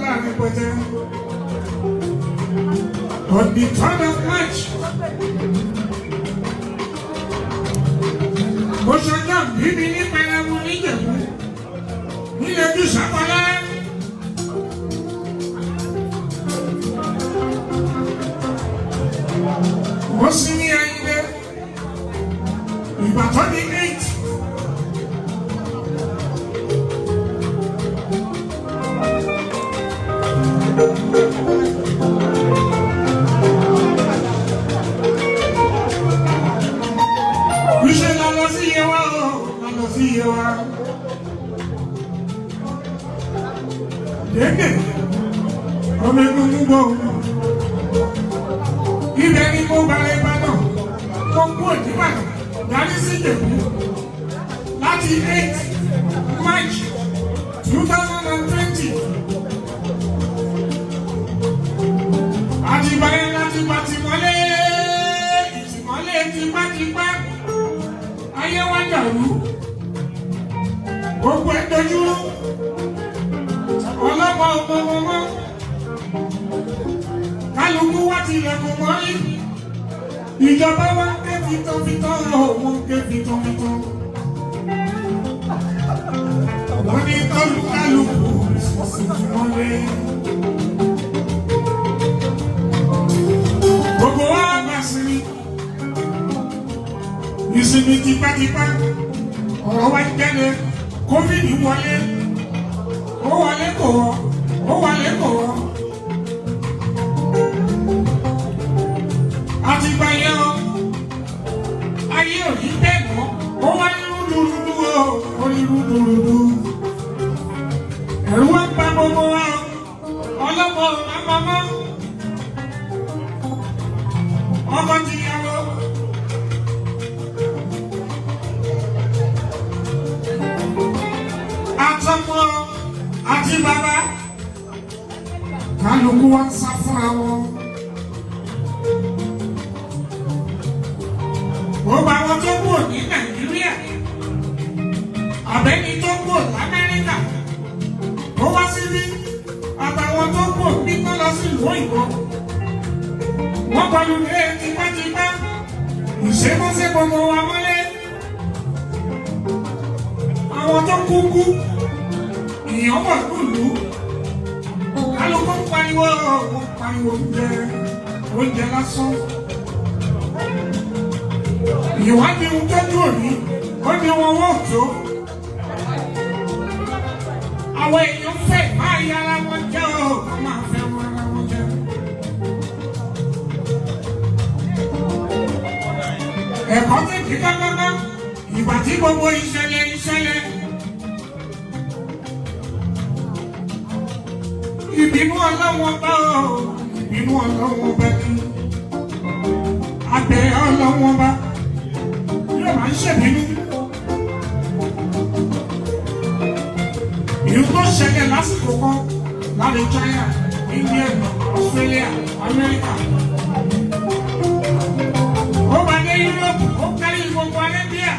wàhálà rẹpẹtẹ. On the 3rd of March, mo ṣọjọ́ bíbí ní Pẹ̀lẹ́mú níjẹ̀bú nílẹ̀ bí Ṣàkọlá. Mo sì ní Ayíǹde ìgbà tó di 8. Iṣẹ́ la lọ sí Yewa o, la lọ sí Yewa. Dédé, ọmọ egun ń gbọ́. Ibẹ̀ ni mo balẹ̀ Ìbàdàn, mo kú Ìbàdàn, darí sí Ìjẹ̀bú. Láti 8 March 2020. Àtìbáyé láti pàtìmọ́lé, ìtìmọ́lé tipátipá. Ayé wa dàrú, gbogbo ẹ̀ dojú, ọlọ́mọ ọmọ kálukú wá ti lẹ̀kùn mọ́rí, ìjọba wa ké fitọ́fitọ́ òun ké fitọ́fitọ́. Wọ́n ní kálukú mọ́lé. Gbogbo wa bá sinmi. Ìsinmi tipátipá, ọ̀rọ̀ wá jáde, COVID wọlé, ó wọlé kò wọ́, ó wọlé kò wọ́. Àti gbàyẹ ọ, ayé òní bẹ́ẹ̀ mọ́, ó wá ní rúdurùdu o, ó ní rúdurùdu. Ẹ̀rù wá ń pa gbogbo wa, ọlọ́mọ àmọ́mọ́, ọkọ ti yàwó. Àtọmọ àti bàbá kálukú wá ń sá fúnra wọn. Gbogbo àwọn tó kúrò ní Nàìjíríà, àbẹ́ni tó kúrò l'Amẹ́ríkà, tó wá síbí, àtàwọn tó kúrò bí tó lọ sí ìlú òyìnbó. Wọ́n kọlu lé tipátipá, ìṣẹ́mọ́sẹ́ gbogbo wa mọ́lé. Àwọn tó kúkú, ìyàn wà lùlù, kálukú ń pariwo oúnjẹ lásán. Ìwádìí ń tọ́jú òní, ó ní wọn wọ́n tó. Àwọn èèyàn fẹ́ máa yára wọn jẹ́ o, wọ́n máa fẹ́ wọn ara wọn jẹ́. Ẹ̀kọ́ tètè kákáká, ìgbà tí gbogbo ìṣẹ̀lẹ̀. Ìbínú Ọlọ́run bá o, ìbínú Ọlọ́run bá ní. Abẹ́ Ọlọ́run bá yóò máa ń ṣèbínú. Ìlú tó ṣẹlẹ̀ lásìkò kan láti China, India, Australia, America. Ó bá dé Europe, ó kárí gbogbo Arabia,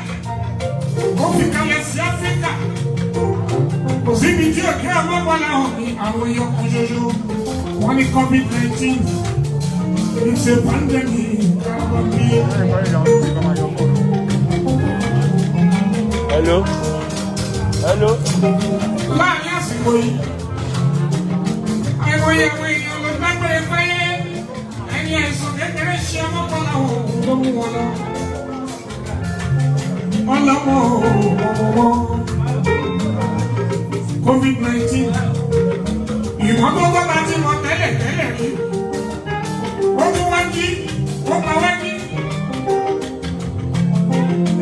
ó fi kalẹ̀ sí Áfíríkà. Kò síbi tí òkè ọmọ bọ́lá hàn ní àwọn èèyàn kan ṣoṣo. Wọ́n ní COVID-19. It's a pandemic. Hello. Hello. Láàárín àsìkò yìí, àìmọye àwọn èèyàn ló dágbére fáyé. Ẹni àìsàn kékeré ṣe ọmọ bọ́lá hàn ló mú wọn lọ. Ọlọ́mọ COVID-19. Ìmọ́tótó bá ti mọ tẹ́lẹ̀ rí. Ó tún wá jí, ó pa wá jí.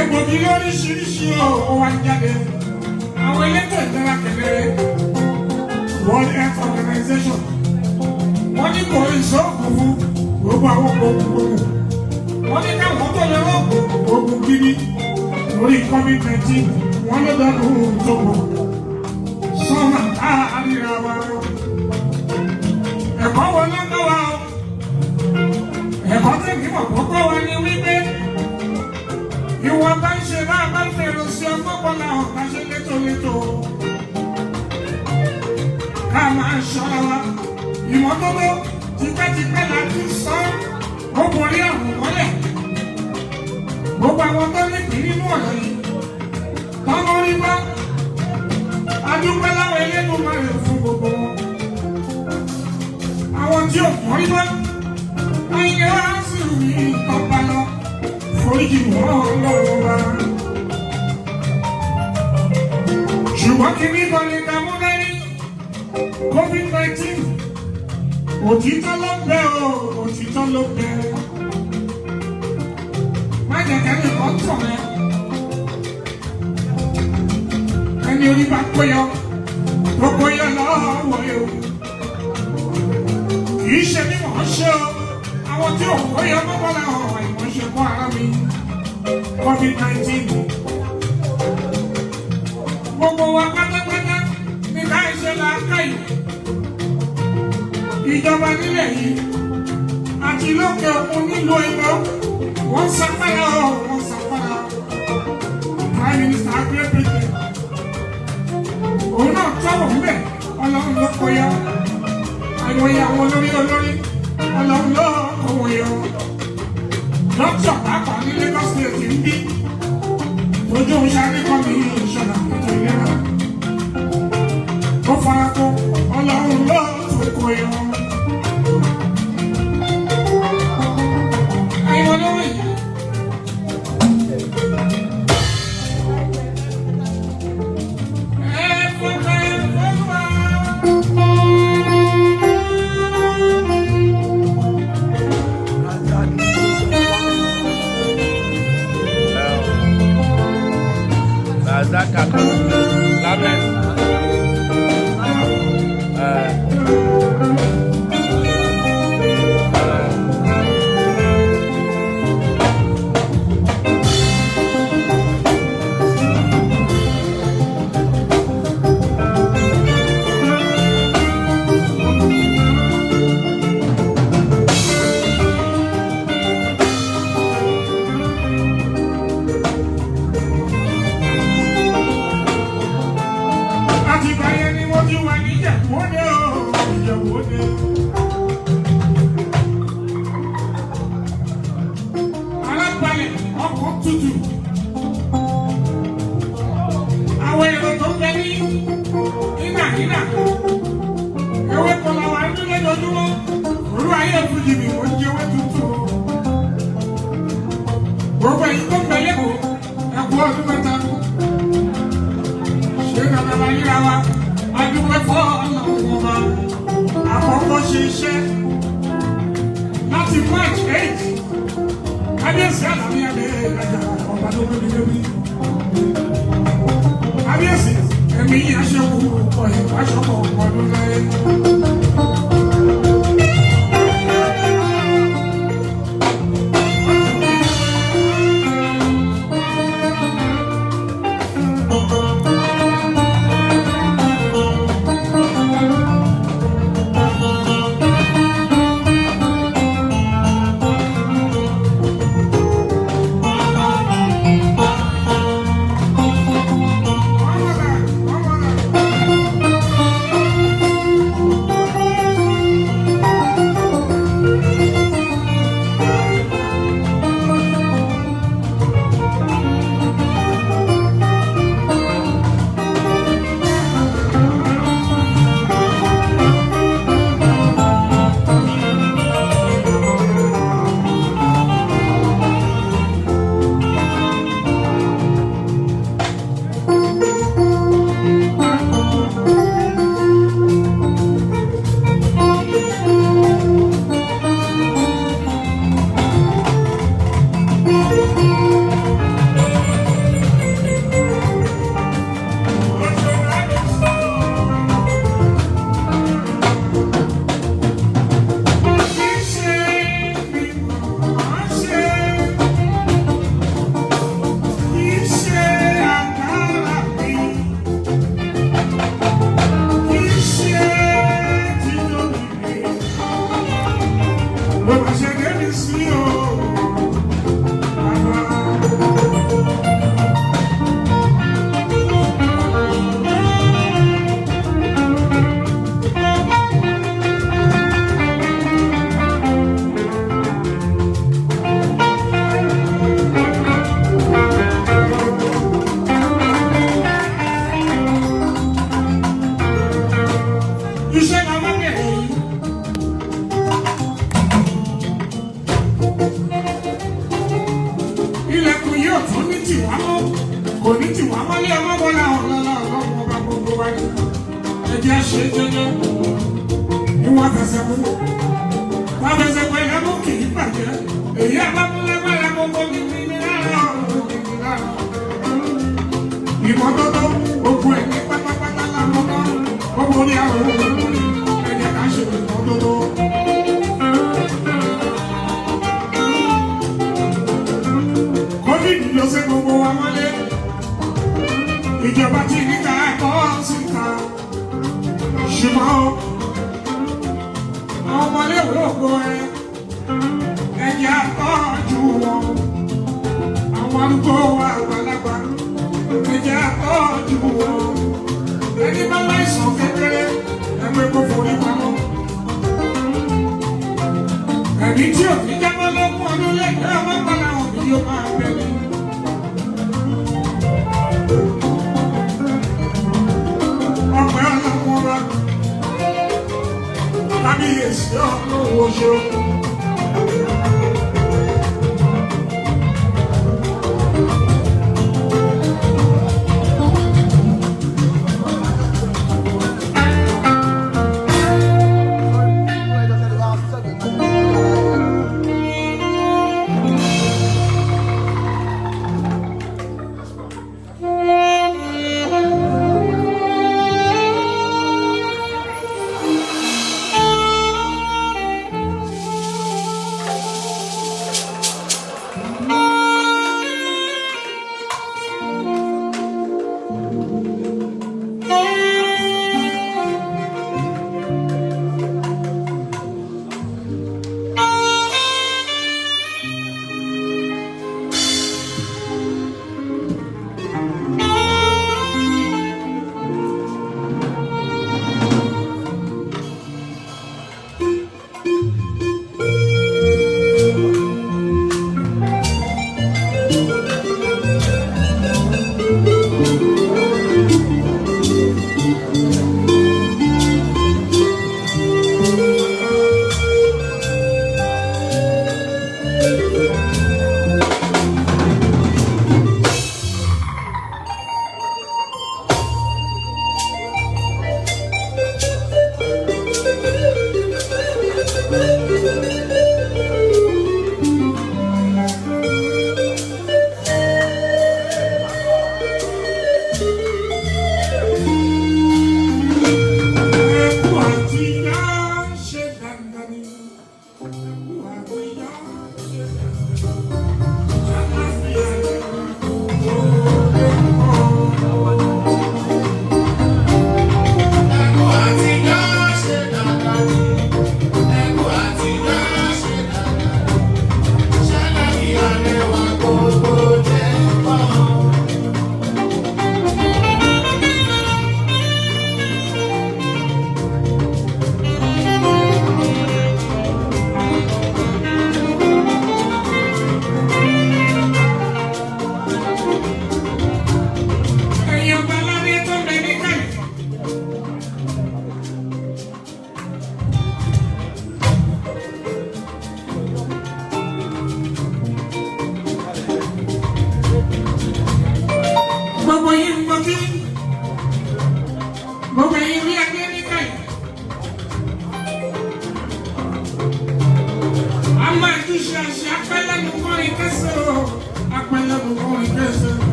Egbògi lóríṣiríṣi ó wá jáde. Àwọn elétò ìlera kedere. World Health Organization. Wọ́n ní kò ìṣòògùn fún gbogbo àwọn gbogbo. Wọ́n ní káwọn tó lè rọ́ọ̀gùn ogun gidi lórí COVID-19. Wọ́n ló dọ́dún tó wọ̀. Sọ́nà àríra wa. Ẹ̀kọ́ wo ló ń bá wa o? Ẹ̀kọ́ tẹ̀lé mọ̀ kókó wa ni wípé ìwọ̀n bá ń ṣe bá a bá fèrè sí ọgbọ́n náà ká ṣe létòlétò. ká máa ṣọ́ra wa ìmọ́tótó tipẹ́tipẹ́ la ti sọ ó borí àrùn mọ́lẹ̀ gbogbo àwọn tó ní kí nínú ọ̀rọ̀ yìí tọ́mọ rí bá adúpẹ́ láwọn eléyìí máa rè fún gbogbo wọn àwọn tí ò mọ́ rí bá ayé wa sì rí ìtọ́pa lọ foríjì wọ́n lọ́wọ́ wa ṣùgbọ́n kí ní kan ní ká mú lẹ́yìn COVID-19 òtítọ́ ló bẹ o òtítọ́ ló bẹ má jẹ́ kẹ́ni kan tọ̀ mẹ́ ẹni orí bá péyọ tó péyọ lọ́wọ́ ewu kì í ṣe ní mọ̀ ọ́n ṣe o àwọn tí ò péyọ mọ́kọ́ làwọn ọ̀rọ̀ ìmọ̀ọ́ṣe fún ara mi COVID-19 gbogbo wa pátápátá ní ká ṣe làákàyè ìjọba nílẹ̀ yìí àti lókè òkun nílùú ìgbà wọ́n sàpárà wọ́n sàpárà Prime Minister Great Britain òun náà tọ́wọ̀ níbẹ̀ ọlọ́run ló kọ yọ àìmọye àwọn olórí ọlọ́run ló kọ̀wọ̀ yọ dókítà pàápàá ní Lagos State ń bí ojú òun ṣáré kọ́ mi ìṣọ̀nà ètò ìlera ó fara kó ọlọ́run ló tó kọ yọ. Gbogbo ẹ̀yin tó ń bẹ lẹ́kọ̀ọ́ ẹ̀kọ́ ọdún mẹ́ta ṣé bàbá yíra wa adúpẹ́ fọ́ ọlọ́run ọba àkọ́kọ́ ṣe iṣẹ́ láti March 8 kábíyèsí àlàmì àbẹ̀ ẹ̀ẹ́dẹ́gbẹ̀jà ọba tó gbé mi lórí kábíyèsí ẹ̀mí yìí aṣẹ́wó ọ̀yẹ̀ aṣọ́kọ̀ ọdún lẹ́yìn. ẹ̀jẹ̀ ṣe jẹjẹ ìwọ̀n fẹsẹ̀ mú wọ́n fẹsẹ̀ mú ẹ̀yà mú kì í bàjẹ́ èyí àbámúlẹ́gbẹ̀rẹ̀ gbogbo gidi ní lára ìmọ́tótó gbogbo ẹ̀ ní pátápátá lámọ́tọ́ gbogbo ní àwọn ẹ̀jẹ̀ ká ṣe ìmọ́tótó. Covid ló ṣe gbogbo wa mọ́lé ìjọba tí ní ká ẹ̀kọ́ síta ṣùgbọ́n àwọn ọmọléèwé ògbó ẹ̀jẹ̀ àtọ́jú wọn àwọn arúgbó wa àgbàlagbà ẹ̀jẹ̀ àtọ́jú wọn ẹni bá láìsàn kékeré ẹgbẹ́ kó forí pamọ́ ẹ̀mí tí ò ní jábọ́ lọ́kùn ọdún lẹ́gbẹ̀ẹ́ ọmọ gbọ́dọ̀ àwọn òbí yóò máa bẹ̀rẹ̀. Ọpẹ́ ọlọ́run wa kábíyèsí ọlọ́run oṣù.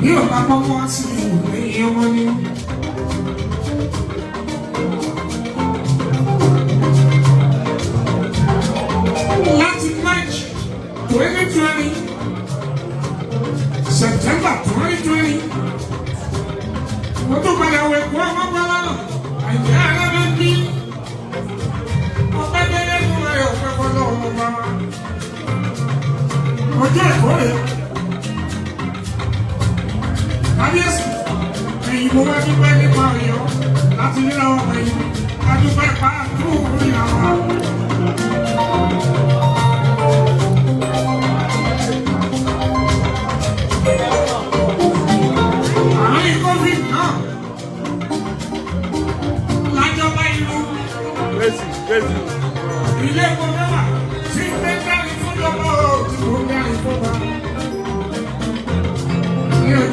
Yóò bá kọ́kọ́ sí ìwé wọn ni. Láti March 2020, September 2020, mo tún padà wẹ̀ kú ọmọ gbọ́lá náà, àìjẹ́ alábẹ́ bí ọpẹ́ délé nínú ẹ̀ ọ̀pẹ́ fọlọ́ ọmọ bá wa. Ọjọ́ ìkórè. Kábíyèsí, ẹ̀yin mo wá dúpẹ́ nípa Ọ̀yọ́ láti rí àwọn ọmọ yìí, ká dúpẹ́ pàtó orí àwọn.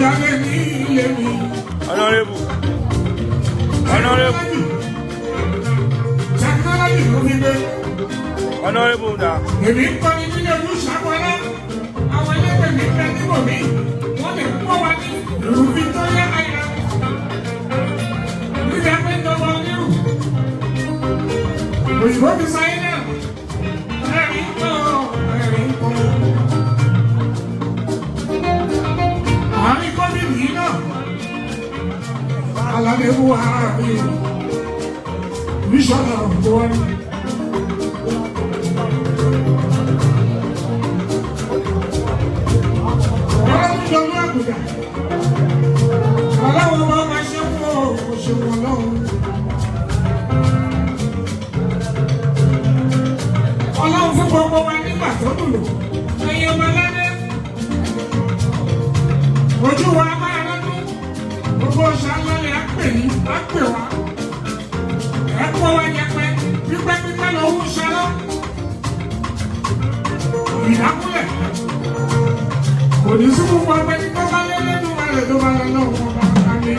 jáde ní ilé mi. Honorable. Honorable. Technology ló fi gbé. Honorable na. Èmi ń kọ́ni nílé Olúṣàkọ́lá. Àwọn ẹlẹ́gbẹ̀ẹ́ mi fẹ́ níbò mí. Wọ́n lè kọ́ wa ní ìlú Victoria Island. Nígbà pé ń dọ́gba onírù. Òyìnbó fi sáyé náà. Ẹ̀rí ń kọ́. Àárín kọ́bí yìí náà. Alábẹ́wò ààrẹ Bíṣọ́nà Buhari. Ọ̀rọ̀ ń jọ ní àgùdà. Aláwọ̀ máa ma ṣe fún òṣèlú ọlọ́run. Ọlọ́run fún gbogbo wa nígbà tó dùn. Ẹ̀yin ọmọ aládé. Ojú wa máa rọ́dún. Gbogbo ṣàlọ́lẹ̀ á pè ní á pè wá. Ẹ̀kọ́ wa yẹpẹ pípẹ́ lọ́wọ́ ṣẹlọ́. Ìdákúlẹ̀. Kò ní sí gbogbo ọgbẹ́ ní tó bá lé lẹ́nu wa lè tó bá lọ lọ́wọ́ ọba ọ̀gá mi.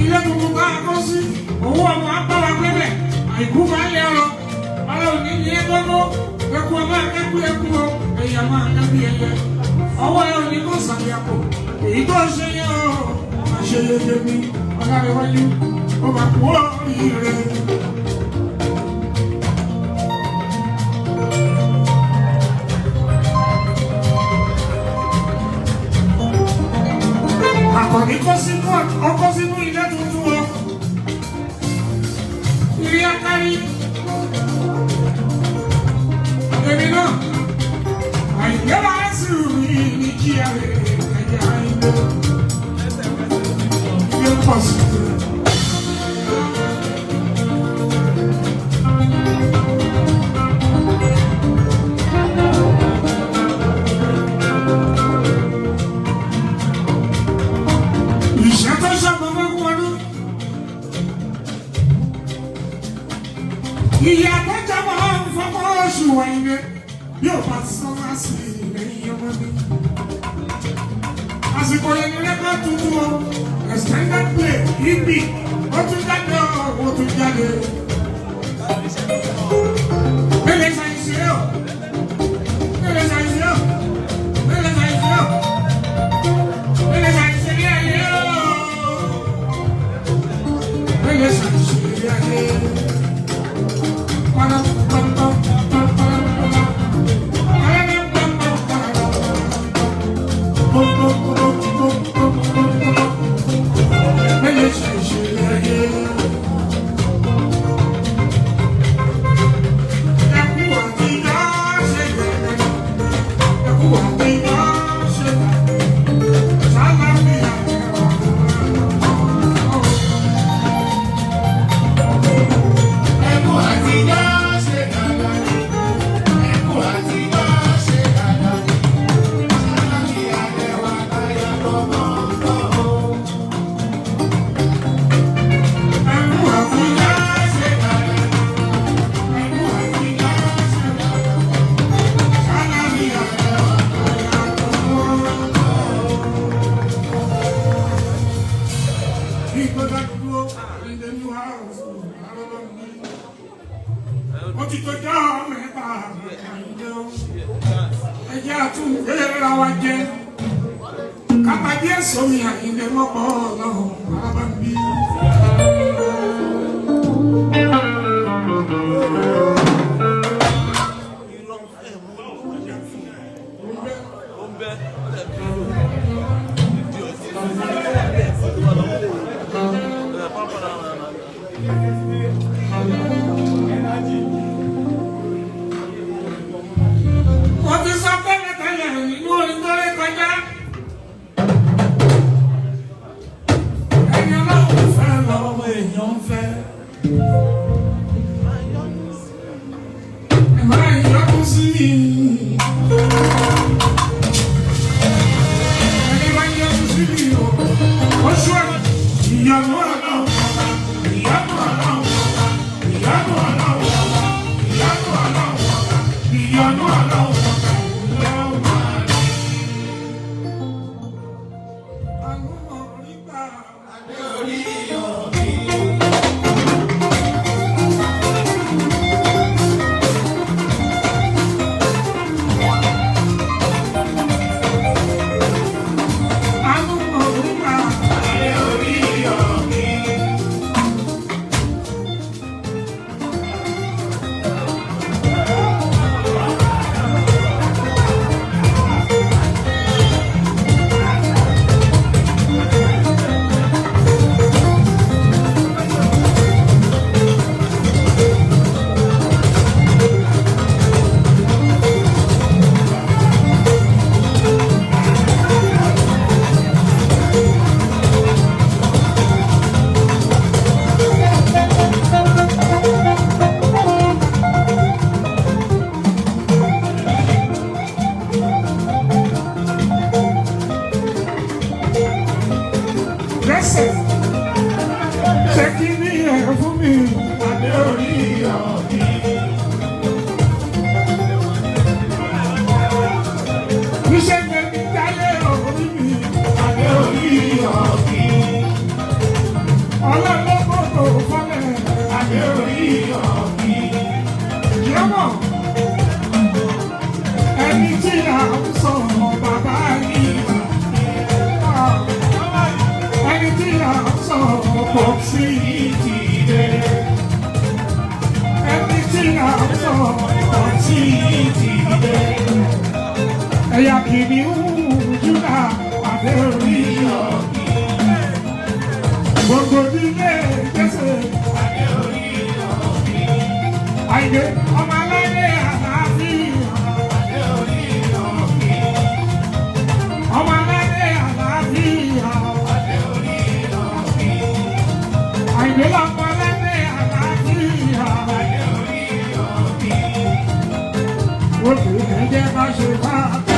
Ilé gbogbo bá a kọ́ sí, owó ọmọ apáwa gbẹ́bẹ̀, àìkú máa ń lé ọ̀rọ̀, ọlọ́run ní ilé gbogbo, eku ọmọ akẹ́kọ̀ọ́ eku o, èèyàn máa ń dábí ẹyẹ. Ọwọ́ ẹ ò ní kó sàbíàpò, èyí tó ṣe yẹ ọ́, máa ṣe yege mi, ọ̀làrẹ̀wájú, ó máa kú oríire. Àkọ́ní kó sínú ọkọ̀ sínú ilé tuntun o. Ilé akárí. Èmi náà, àìjẹ́ máa ń sùn ní kí a lè ẹ̀jẹ̀ àìlè. Ilé pọ̀ sí i. Ìṣẹ́ tó ṣàbọ̀ fún ọdún. wáyé ní yóò bá sọ́nà sí lẹ́yìn ọmọ mi. Àsìkò yẹn ní rẹ́kọ̀d tuntun o extended play ibi ó tún jáde ó tún jáde. Mẹ́lẹ̀ ṣàìṣe o mẹ́lẹ̀ ṣàìṣe o mẹ́lẹ̀ ṣàìṣe o mẹ́lẹ̀ ṣàìṣe ní ayé o mẹ́lẹ̀ ṣàìṣe ní ayé. What do you think?